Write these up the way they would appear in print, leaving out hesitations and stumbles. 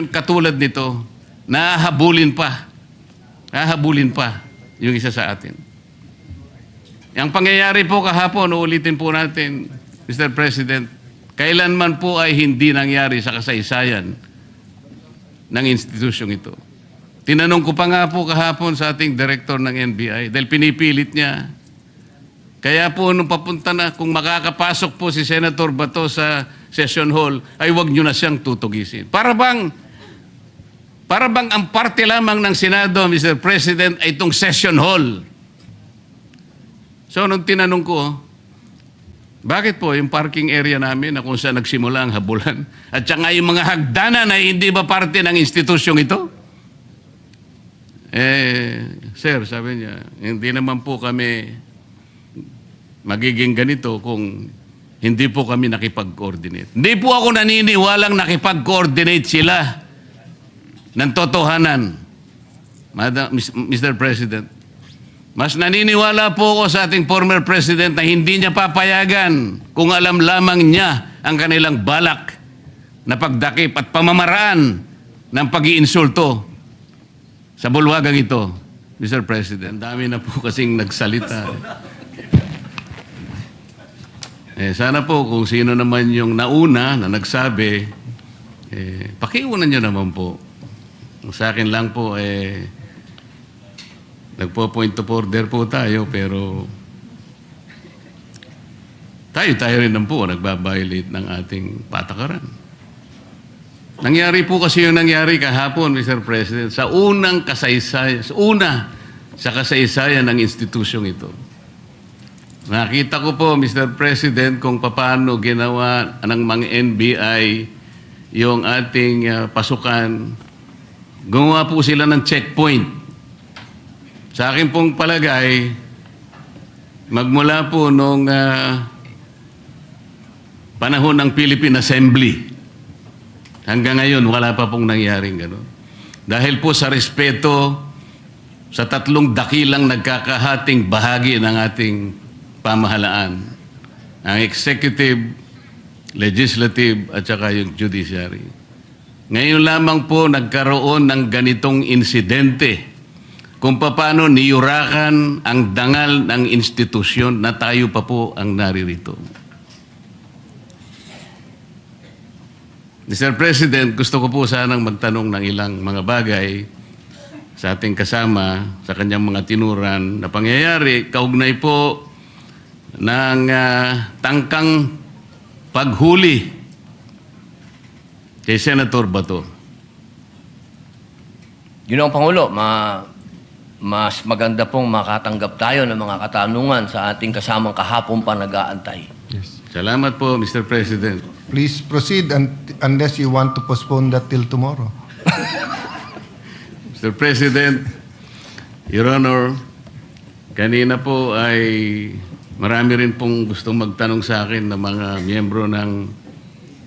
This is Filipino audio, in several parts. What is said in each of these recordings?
katulad nito, nahahabulin pa yung isa sa atin. Ang pangyayari po kahapon, uulitin po natin, Mr. President, kailanman po ay hindi nangyari sa kasaysayan ng institusyong ito. Tinanong ko pa nga po kahapon sa ating director ng NBI dahil pinipilit niya. Kaya po nung papunta na, kung makakapasok po si Senator Bato sa session hall, ay wag nyo na siyang tutugisin. Para bang ang parte lamang ng Senado, Mr. President, ay itong session hall. So nung tinanong ko, bakit po yung parking area namin na kung saan nagsimula ang habulan at saka yung mga hagdanan ay hindi ba parte ng institusyong ito? Sir, sabi niya, hindi naman po kami magiging ganito kung hindi po kami nakipag-coordinate. Hindi po ako naniniwalang nakipag-coordinate sila ng totohanan, Mr. President. Mas naniniwala po ako sa ating former President na hindi niya papayagan kung alam lamang niya ang kanilang balak na pagdakip at pamamaraan ng pag-iinsulto sa bulwagang ito, Mr. President. Dami na po kasing nagsalita. Sana po kung sino naman yung nauna na nagsabi, pakiunan niyo naman po. Sa akin lang po, nagpo-point of order po tayo, pero tayo rin naman po nagbabiolate ng ating patakaran. Nangyari po kasi yung nangyari kahapon, Mr. President, sa unang kasaysayan, sa kasaysayan ng institusyong ito. Nakita ko po, Mr. President, kung paano ginawa ng mga NBI yung ating pasukan. Gumawa po sila ng checkpoint. Sa akin pong palagay, magmula po nung panahon ng Philippine Assembly, hanggang ngayon, wala pa pong nangyaring gano'n. Dahil po sa respeto sa tatlong dakilang nagkakahating bahagi ng ating pamahalaan, ang executive, legislative, at saka yung judiciary. Ngayon lamang po nagkaroon ng ganitong insidente kung paano niyurakan ang dangal ng institusyon na tayo pa po ang naririto. Mr. President, gusto ko po sanang magtanong ng ilang mga bagay sa ating kasama, sa kanyang mga tinuran na pangyayari, kaugnay po ng tangkang paghuli kay Senator Bato. Ginoong Pangulo, mas maganda pong makatanggap tayo ng mga katanungan sa ating kasamang kahapon pa nag-aantay. Yes. Salamat po, Mr. President. Please proceed unless you want to postpone that till tomorrow. Mr. President, Your Honor, kanina po ay marami rin pong gustong magtanong sa akin ng mga miyembro ng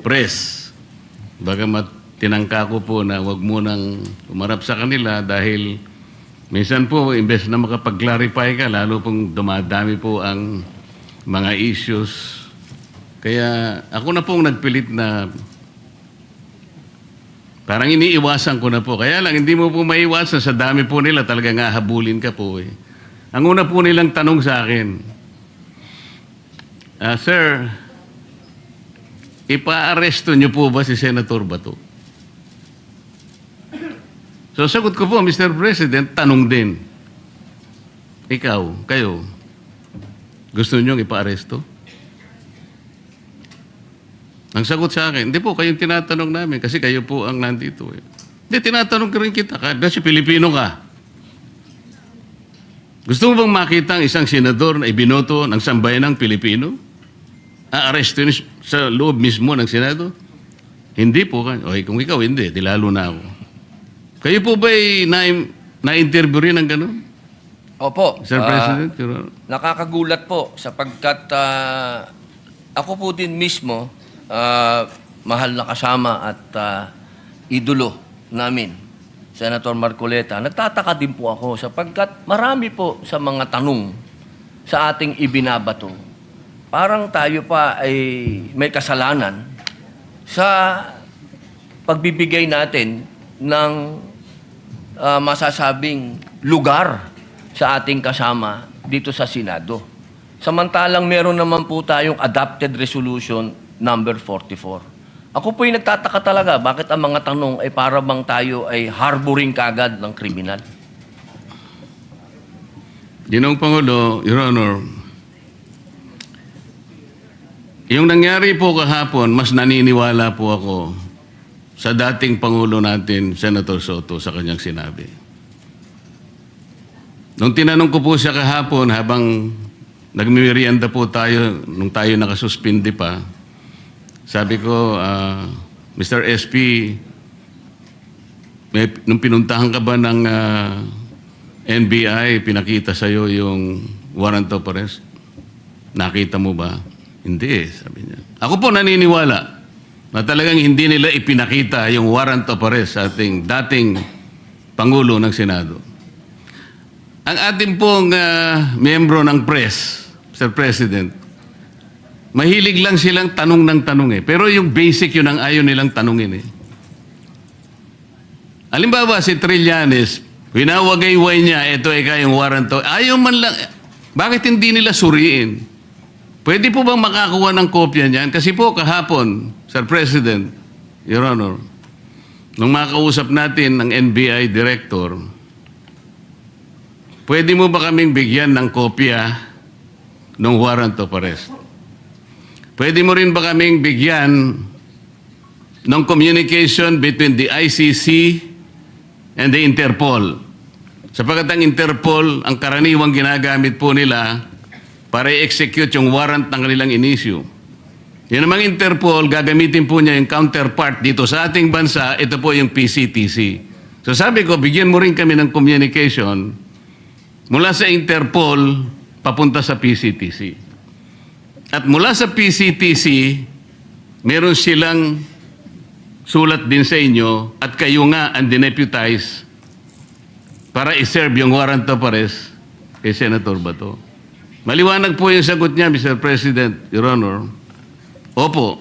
press. Bagamat tinangka ko po na wag munang umarap sa kanila dahil minsan po, imbes na makapag-clarify ka, lalo pong dumadami po ang mga issues. Kaya ako na pong nagpilit na parang iniiwasan ko na po. Kaya lang, hindi mo po maiwasan sa dami po nila, talagang hahabulin ka po eh. Ang una po nilang tanong sa akin, Sir, ipa-aresto niyo po ba si Senator Bato? So sagot ko po, Mr. President, tanong din. Ikaw, kayo, gusto niyo ipa-aresto? Ang sagot sa akin, hindi po, kayong tinatanong namin kasi kayo po ang nandito. Eh. Hindi, tinatanong ka rin kita, kasi Pilipino ka. Gusto mo bang makita ang isang senador na ibinoto ng sambayanang Pilipino? Aaresto sa loob mismo ng Senado? Hindi po. Okay, kung ikaw hindi, di lalo na ako. Kayo po ba'y na-interview rin ng gano'n? Opo. Sir President? Nakakagulat po sapagkat ako po din mismo, mahal na kasama at idolo namin, Senator Marcoleta. Nagtataka din po ako sapagkat marami po sa mga tanong sa ating ibinabato. Parang tayo pa ay may kasalanan sa pagbibigay natin ng masasabing lugar sa ating kasama dito sa Senado. Samantalang meron naman po tayong adopted resolution number 44. Ako po yung nagtataka talaga, bakit ang mga tanong ay para bang tayo ay harboring kagad ng kriminal? Ginoong Pangulo, Your Honor, yung nangyari po kahapon, mas naniniwala po ako sa dating Pangulo natin, Senator Soto, sa kanyang sinabi. Nung tinanong ko po siya kahapon, habang nagmimerienda po tayo, nung tayo nakasuspindi pa, sabi ko, Mr. SP, nung pinuntahan ka ba ng NBI, pinakita sa'yo yung warrant of arrest? Nakita mo ba? Hindi, sabi niya. Ako po naniniwala na talagang hindi nila ipinakita yung warrant of arrest sa ating dating Pangulo ng Senado. Ang ating pong miyembro ng press, Mr. President, mahilig lang silang tanong ng tanong eh. Pero yung basic yun ang ayaw nilang tanongin eh. Halimbawa si Trillanes, winawagayway niya, ito ay kayong warrant of... Ayaw man lang, bakit hindi nila suriin? Pwede po bang makakuha ng kopya niyan? Kasi po kahapon, Sir President, Your Honor, nung makausap natin ng NBI Director, pwede mo ba kaming bigyan ng kopya ng warrant of arrest? Pwede mo rin ba kaming bigyan ng communication between the ICC and the Interpol? Sapagkat ang Interpol, ang karaniwang ginagamit po nila para i-execute yung warrant ng kanilang in-issue. Yan namang Interpol, gagamitin po niya yung counterpart dito sa ating bansa, ito po yung PCTC. So sabi ko, bigyan mo rin kami ng communication mula sa Interpol papunta sa PCTC. At mula sa PCTC, meron silang sulat din sa inyo at kayo nga ang dineputize para i-serve yung warrant of arrest kay Senator Bato. Maliwanag po yung sagot niya, Mr. President, Your Honor. Opo.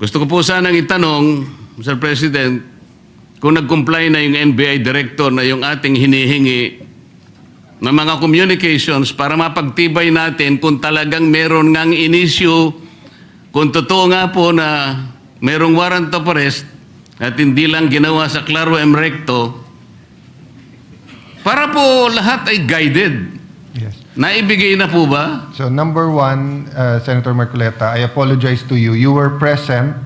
Gusto ko po sanang itanong, Mr. President, kung nag-comply na yung NBI Director na yung ating hinihingi ng mga communications para mapagtibay natin kung talagang meron ngang in-issue, kung totoo nga po na merong warrant of arrest at hindi lang ginawa sa Claro M. Recto, para po lahat ay guided. Yes. Naibigay na po ba? So number one, Senator Marcoleta, I apologize to you. You were present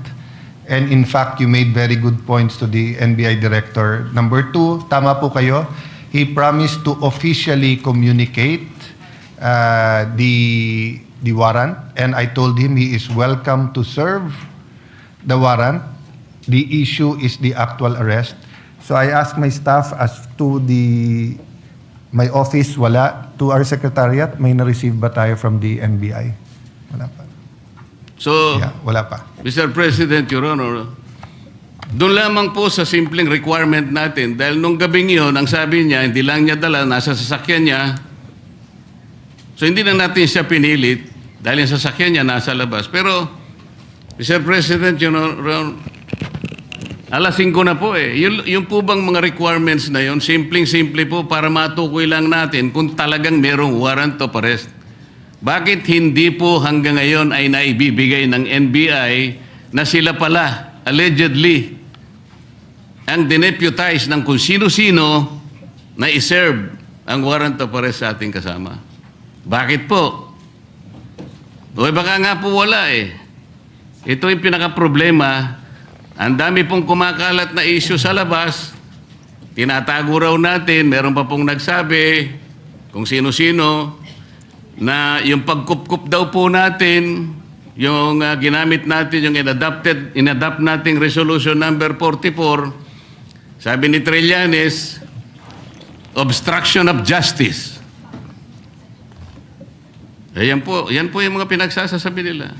and in fact, you made very good points to the NBI Director. Number two, tama po kayo. He promised to officially communicate the warrant and I told him he is welcome to serve the warrant. The issue is the actual arrest. So I asked my staff as to my office, wala. To our secretariat, may na-receive ba tayo from the NBI? Wala pa. So, Yeah, wala pa. Mr. President, Your Honor, doon lamang po sa simpleng requirement natin, dahil nung gabing yun, ang sabi niya, hindi lang niya dala, nasa sasakyan niya. So, hindi na natin siya pinilit, dahil yung sasakyan niya nasa labas. Pero, Mr. President, Your Honor, alas 5 na po eh. Yung po bang mga requirements na yun, simpleng-simple po para matukoy lang natin kung talagang merong warrant of arrest. Bakit hindi po hanggang ngayon ay naibibigay ng NBI na sila pala, allegedly, ang dineputize ng kung sino-sino na iserve ang warrant of arrest sa ating kasama? Bakit po? O baka nga po wala eh. Ito yung pinaka-problema. Ang dami pong kumakalat na issue sa labas, tinatago raw natin, meron pa pong nagsabi, kung sino-sino, na yung pagkup-kup daw po natin, yung ginamit natin, yung in-adapt nating resolution number 44, sabi ni Trillanes, obstruction of justice. Yan po yung mga pinagsasasabi nila.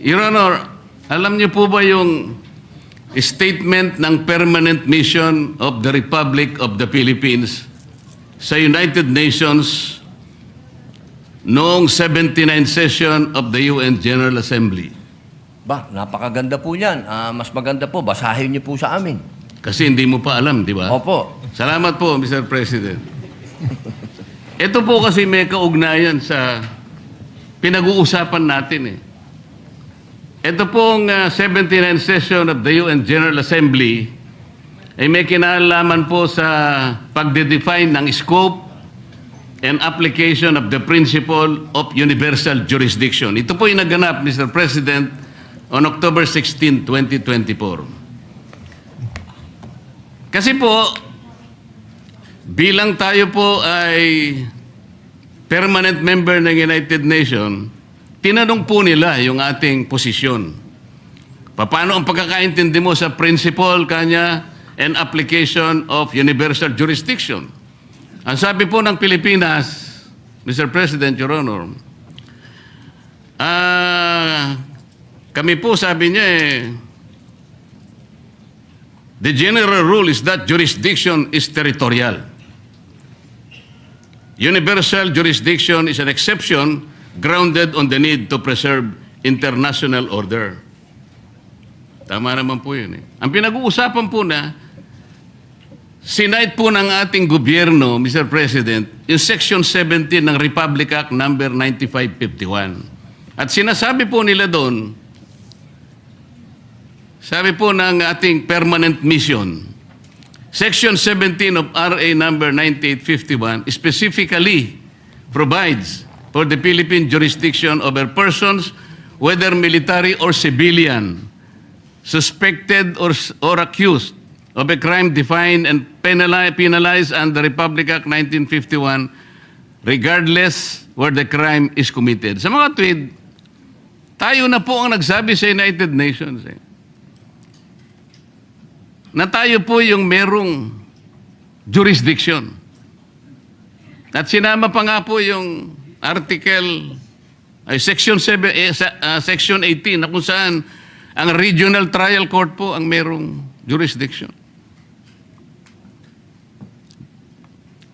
Your Honor, alam niyo po ba yung statement ng Permanent Mission of the Republic of the Philippines sa United Nations noong 79th session of the UN General Assembly? napakaganda po niyan. Mas maganda po, basahin niyo po sa amin. Kasi hindi mo pa alam, di ba? Opo. Salamat po, Mr. President. Ito po kasi may kaugnayan sa pinag-uusapan natin eh. Ito pong 79th session of the UN General Assembly ay may kinalaman po sa pagde-define ng scope and application of the principle of universal jurisdiction. Ito po yung naganap, Mr. President, on October 16, 2024. Kasi po, bilang tayo po ay permanent member ng United Nations, tinanong po nila yung ating posisyon. Paano ang pagkakaintindi mo sa principle kanya and application of universal jurisdiction? Ang sabi po ng Pilipinas, Mr. President, Your Honor, kami po sabi niya the general rule is that jurisdiction is territorial. Universal jurisdiction is an exception grounded on the need to preserve international order. Tama naman po yun eh. Ang pinag-uusapan po na, sinight po ng ating gobyerno, Mr. President, yung Section 17 ng Republic Act number 9551. At sinasabi po nila doon, sabi po ng ating permanent mission, Section 17 of RA number 9851 specifically provides for the Philippine jurisdiction over persons, whether military or civilian, suspected or accused of a crime defined and penalized under Republic Act 1951, regardless where the crime is committed. Sa mga tweet, tayo na po ang nagsabi sa United Nations na tayo po yung merong jurisdiction. At sinama pa nga po yung Section 18 na kung saan ang Regional Trial Court po ang merong jurisdiction.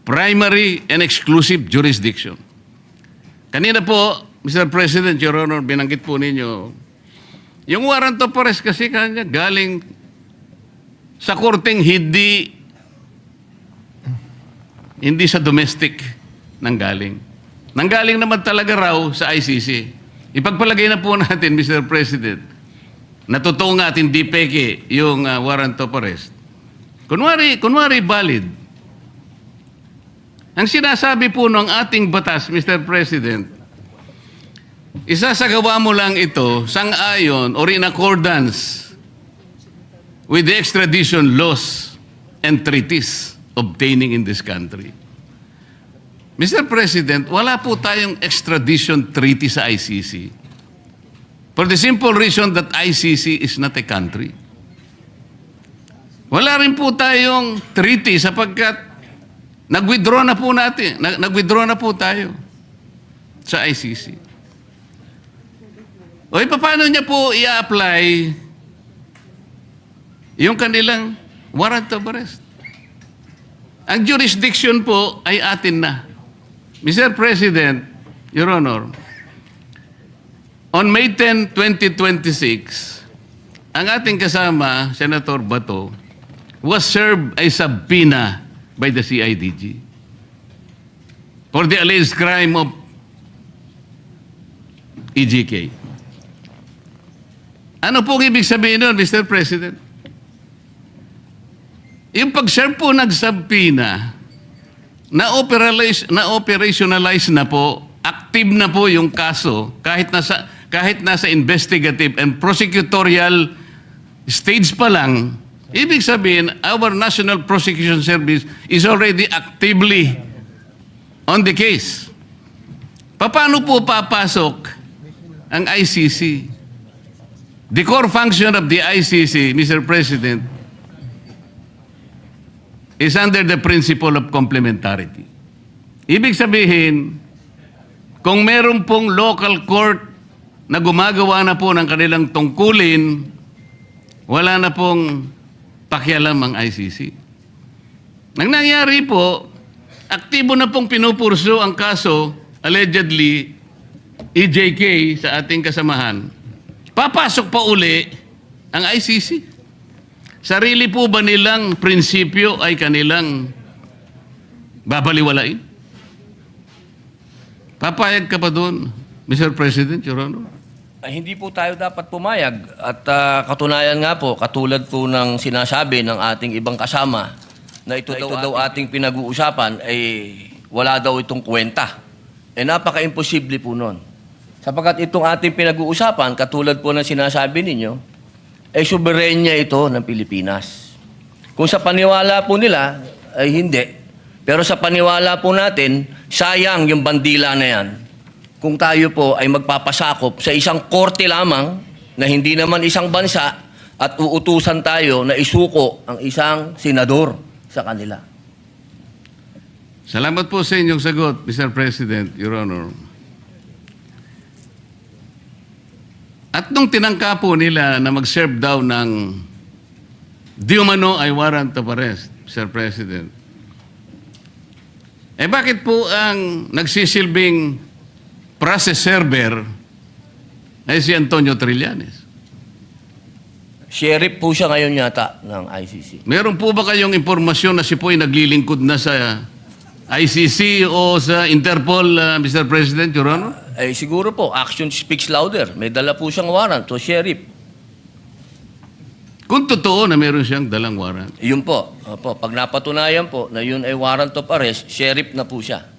Primary and exclusive jurisdiction. Kanina po, Mr. President, Your Honor, binanggit po ninyo, yung warrant of arrest kasi kanya galing sa korteng hindi sa domestic nanggaling. Nanggaling naman talaga raw sa ICC. Ipagpalagay na po natin, Mr. President, na totoo nga at hindi peke yung warrant of arrest. Kunwari valid. Ang sinasabi po ng ating batas, Mr. President, isasagawa mo lang ito sang-ayon or in accordance with the extradition laws and treaties obtaining in this country. Mr. President, wala po tayong extradition treaty sa ICC. For the simple reason that ICC is not a country. Wala rin po tayong treaty sapagkat nag-withdraw na po tayo sa ICC. O paano niya po i-apply yung kanilang warrant of arrest? Ang jurisdiction po ay atin na. Mr. President, Your Honor, on May 10, 2026, ang ating kasama, Senator Bato, was served a subpoena by the CIDG for the alleged crime of EJK. Ano pong ibig sabihin nun, Mr. President? Yung pag-serve po nag-subpoena, na-operationalize na po, active na po yung kaso, kahit nasa investigative and prosecutorial stage pa lang, ibig sabihin, our National Prosecution Service is already actively on the case. Paano po papasok ang ICC? The core function of the ICC, Mr. President, is under the principle of complementarity. Ibig sabihin, kung meron pong local court na gumagawa na po ng kanilang tungkulin, wala na pong pakialam ang ICC. Nang nangyari po, aktibo na pong pinupurso ang kaso, allegedly, EJK sa ating kasamahan, papasok pa uli ang ICC. Sarili po ba nilang prinsipyo ay kanilang babaliwalain? Papayag ka pa doon, Mr. President, Your Honor? Ay, hindi po tayo dapat pumayag. At katunayan nga po, katulad po ng sinasabi ng ating ibang kasama, na ito daw ating pinag-uusapan, ay wala daw itong kwenta. Napaka-imposible po nun. Sapagkat itong ating pinag-uusapan, katulad po ng sinasabi ninyo, ay soberenya ito ng Pilipinas. Kung sa paniwala po nila, ay hindi. Pero sa paniwala po natin, sayang yung bandila na yan. Kung tayo po ay magpapasakop sa isang korte lamang na hindi naman isang bansa at uutusan tayo na isuko ang isang senador sa kanila. Salamat po sa inyong sagot, Mr. President, Your Honor. At nung tinangka po nila na mag-serve daw ng di umano ay warrant of arrest, Mr. President, bakit po ang nagsisilbing process server ay si Antonio Trillanes? Sheriff po siya ngayon yata ng ICC. Meron po ba kayong impormasyon na si po ay naglilingkod na sa ICC o sa Interpol, Mr. President, Your Honor? Ay siguro po, action speaks louder. May dala po siyang warrant to sheriff. Kung totoo na meron siyang dalang warrant. Yun po. Opo, pag napatunayan po na yun ay warrant of arrest, sheriff na po siya.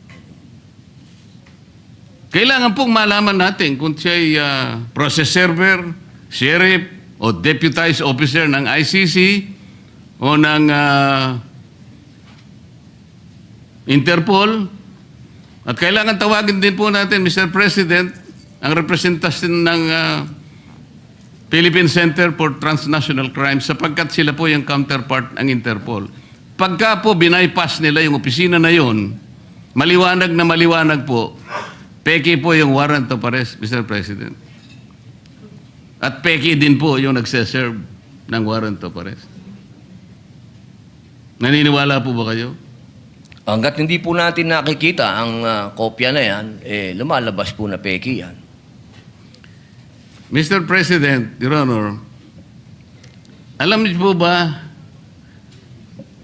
Kailangan pong malaman natin kung siya ay process server, sheriff, o deputized officer ng ICC o ng Interpol. At kailangan tawagin din po natin, Mr. President, ang representasyon ng Philippine Center for Transnational Crime sapagkat sila po yung counterpart ng Interpol. Pagka po binaypass nila yung opisina na yun, maliwanag na maliwanag po, peki po yung warrant of arrest, Mr. President. At peki din po yung nagseserve ng warrant of arrest. Naniniwala po ba kayo? Hanggat hindi po natin nakikita ang kopya na yan, lumalabas po na peki yan. Mr. President, Your Honor, alam niyo po ba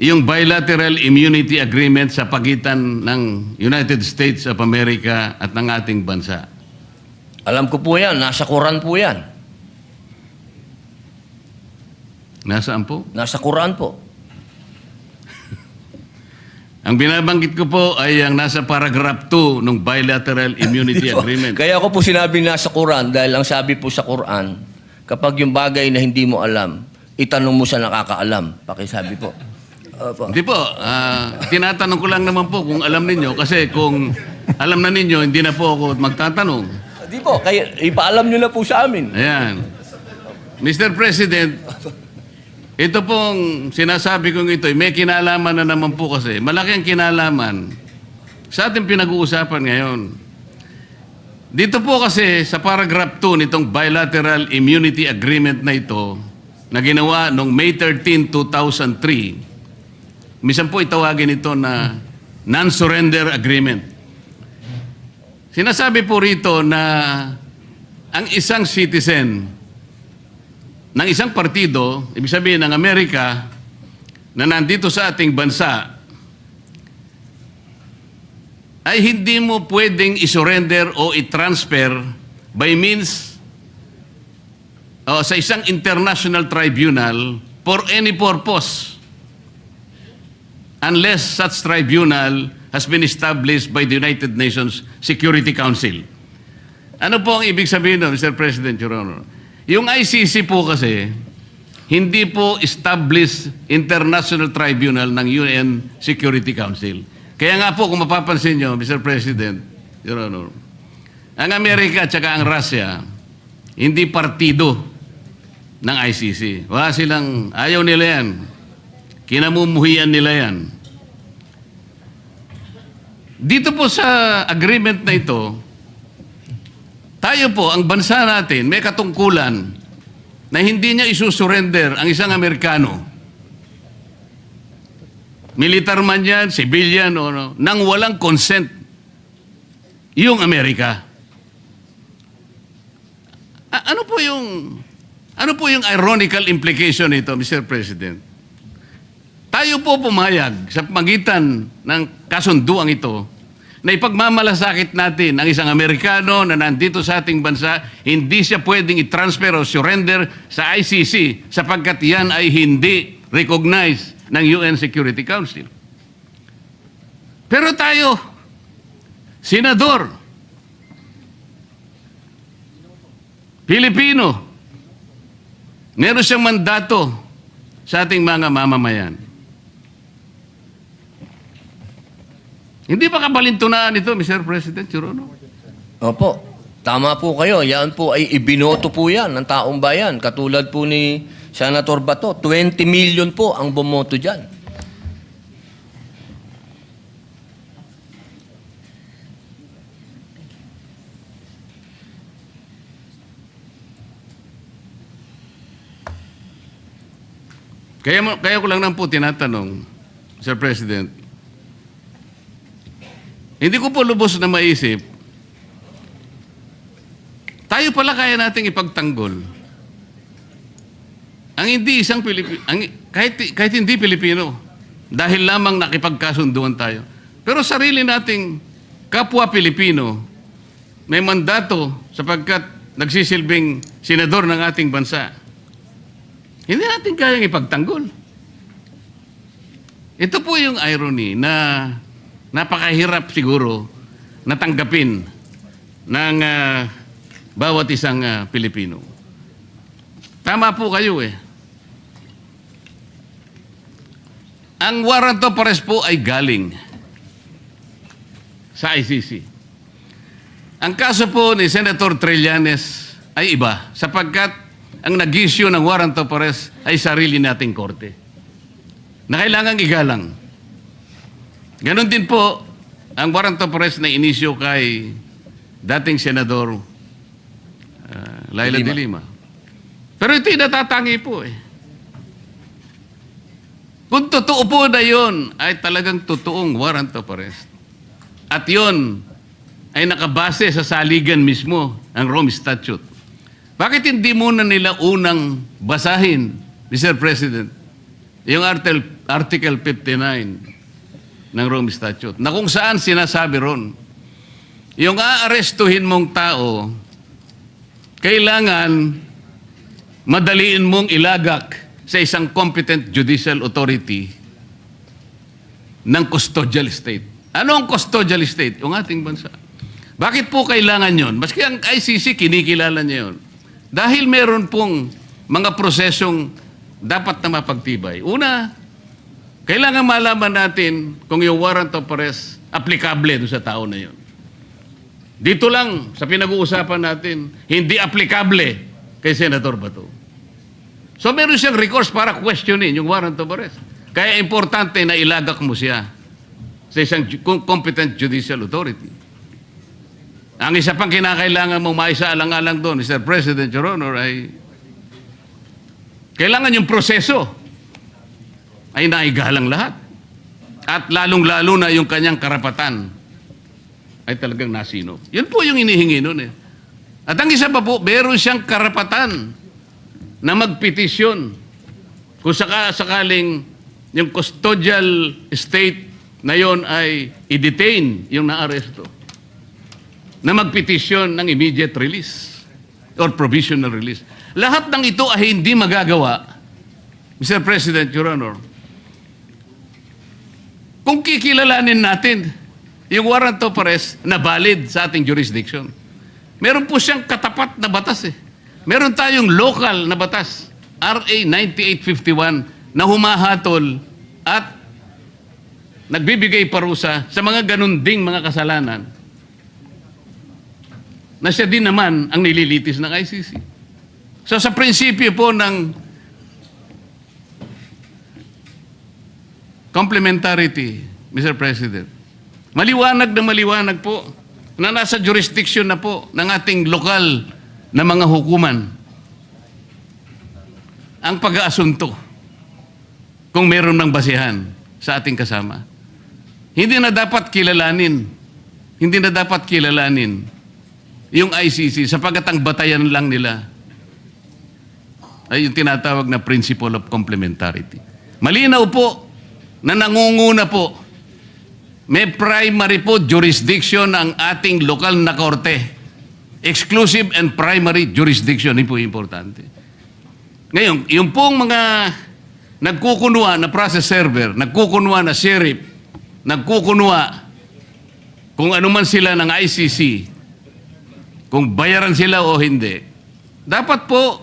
yung bilateral immunity agreement sa pagitan ng United States of America at ng ating bansa? Alam ko po yan, nasa Quran po yan. Nasaan po? Nasa Quran po. Ang binabanggit ko po ay ang nasa paragraph 2 ng bilateral immunity agreement. Kaya ako po sinabi nasa Quran dahil ang sabi po sa Quran, kapag yung bagay na hindi mo alam, itanong mo sa nakakaalam. Pakisabi po. Opo. Hindi po. Tinatanong ko lang naman po kung alam ninyo kasi kung alam na ninyo, hindi na po ako magtatanong. Di po, kaya ipaalam nyo na po sa amin. Ayan. Mr. President, ito pong sinasabi kong ito, may kinalaman na naman po kasi. Malaki ang kinalaman sa ating pinag-uusapan ngayon. Dito po kasi sa paragraph 2 nitong bilateral immunity agreement na ito na ginawa noong May 13, 2003, minsan po itawagin ito na non-surrender agreement. Sinasabi po rito na ang isang citizen ng isang partido, ibig sabihin ng Amerika, na nandito sa ating bansa, ay hindi mo pwedeng isurrender o i-transfer by means o sa isang international tribunal for any purpose unless such tribunal has been established by the United Nations Security Council. Ano po ang ibig sabihin nun, Mr. President, Your Honor? Yung ICC po kasi, hindi po established international tribunal ng UN Security Council. Kaya nga po, kung mapapansin nyo, Mr. President, Your Honor, ang Amerika at saka ang Russia, hindi partido ng ICC. Wala silang, ayaw nila yan. Kinamumuhian nila yan. Dito po sa agreement na ito, tayo po, ang bansa natin, may katungkulan na hindi niya isusurrender ang isang Amerikano. Militar man yan, civilian, o no, nang walang consent yung Amerika. Ano po yung ironical implication nito, Mr. President? Tayo po pumayag sa pagitan ng kasunduang ito na ipagmamalasakit natin ang isang Amerikano na nandito sa ating bansa, hindi siya pwedeng i-transfer o surrender sa ICC sapagkat yan ay hindi recognized ng UN Security Council. Pero tayo, senador, Pilipino, meron siyang mandato sa ating mga mamamayan. Hindi ba kabalintunaan ito, Mr. President, Your Honor? Opo, tama po kayo. Yan po ay ibinoto po yan ng taong bayan. Katulad po ni Senator Bato, 20 million po ang bumoto dyan. Kaya ko lang po tinatanong, Sir President, hindi ko po lubos na maisip, tayo pala kaya nating ipagtanggol ang hindi isang Pilipino, kahit hindi Pilipino, dahil lamang nakipagkasunduan tayo. Pero sarili nating kapwa Pilipino, may mandato sapagkat nagsisilbing senador ng ating bansa. Hindi natin kayang ipagtanggol. Ito po yung irony na napakahirap siguro natanggapin ng bawat isang Pilipino. Tama po kayo eh. Ang warrant of arrest po ay galing sa ICC. Ang kaso po ni Senator Trillanes ay iba sapagkat ang nag-issue ng warrant of arrest ay sarili nating korte na kailangang igalang. Ganon din po ang warrant of arrest na inisyo kay dating Senador Laila de Lima. Pero ito'y natatangi po eh. Kung totoo po na yun, ay talagang totoong warrant of arrest. At yun ay nakabase sa saligan mismo, ang Rome Statute. Bakit hindi muna nila unang basahin, Mr. President, yung Article 59 ng Rome Statute, na kung saan sinasabi ron, yung aarestuhin mong tao, kailangan madaliin mong ilagak sa isang competent judicial authority ng custodial state. Ano ang custodial state? Yung ating bansa. Bakit po kailangan yon? Maski ang ICC, kinikilala niya yun. Dahil meron pong mga prosesong dapat na mapagtibay. Una, kailangan malaman natin kung yung warrant of arrest aplikable doon sa tao na yun. Dito lang, sa pinag-uusapan natin, hindi aplikable kay Senator Bato. So meron siyang recourse para questionin yung warrant of arrest. Kaya importante na ilagak mo siya sa isang competent judicial authority. Ang isa pang kinakailangan mong maisaalang-alang doon, Mr. President, Your Honor, ay kailangan yung proseso ay naigalang lahat. At lalong-lalo na yung kanyang karapatan ay talagang nasino. Yun po yung inihingi noon eh. At ang isa pa po, meron siyang karapatan na magpetisyon kung sakaling yung custodial state na yon ay i-detain yung na-aresto, na magpetisyon ng immediate release or provisional release. Lahat ng ito ay hindi magagawa, Mr. President, Your Honor, kung kikilalanin natin yung warrant of arrest na valid sa ating jurisdiction. Meron po siyang katapat na batas eh. Meron tayong local na batas, RA 9851, na humahatol at nagbibigay parusa sa mga ganun ding mga kasalanan na siya din naman ang nililitis ng ICC. So sa prinsipyo po ng complementarity, Mr. President, maliwanag po na nasa jurisdiction na po ng ating lokal na mga hukuman ang pag-aasunto kung meron ng basihan sa ating kasama. Hindi na dapat kilalanin yung ICC sapagkat ang batayan lang nila ay yung tinatawag na principle of complementarity. Malinaw po na nangunguna po, may primary po jurisdiction ang ating lokal na korte. Exclusive and primary jurisdiction, yun po importante. Ngayon, yung pong mga nagkukunwa na process server, nagkukunwa na sheriff, nagkukunwa kung ano man sila ng ICC, kung bayaran sila o hindi, dapat po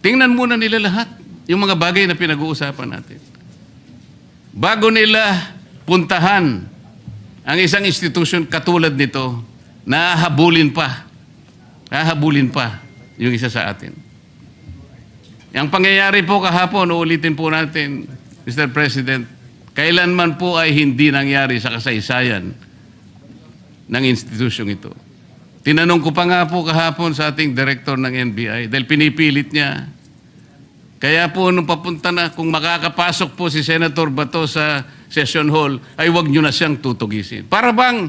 tingnan muna nila lahat yung mga bagay na pinag-uusapan natin. Bago nila puntahan ang isang institusyon katulad nito, nahahabulin pa yung isa sa atin. Ang pangyayari po kahapon, uulitin po natin, Mr. President, kailanman po ay hindi nangyari sa kasaysayan ng institusyong ito. Tinanong ko pa nga po kahapon sa ating director ng NBI dahil pinipilit niya. Kaya po nung papunta na, kung makakapasok po si Senator Bato sa session hall, ay wag nyo na siyang tutugisin. Para bang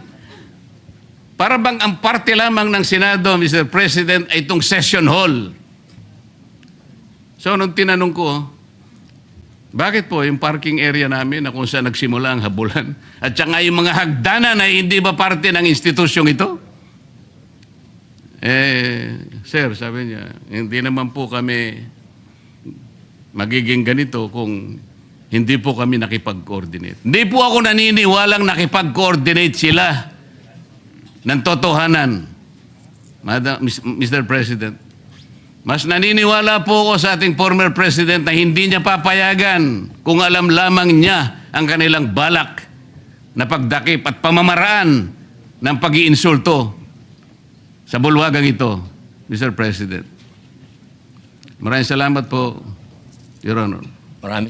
ang parte lamang ng Senado, Mr. President, ay itong session hall. So nung tinanong ko, bakit po yung parking area namin na kung saan nagsimula ang habulan at saka yung mga hagdanan na hindi ba parte ng institusyong ito? Sir, sabi niya, hindi naman po kami magiging ganito kung hindi po kami nakipag-coordinate. Hindi po ako naniniwalang nakipag-coordinate sila ng totohanan. Mr. President, mas naniniwala po ako sa ating former President na hindi niya papayagan kung alam lamang niya ang kanilang balak na pagdakip at pamamaraan ng pag-iinsulto sa bulwagang ito, Mr. President. Maraming salamat po, Your Honor. Marami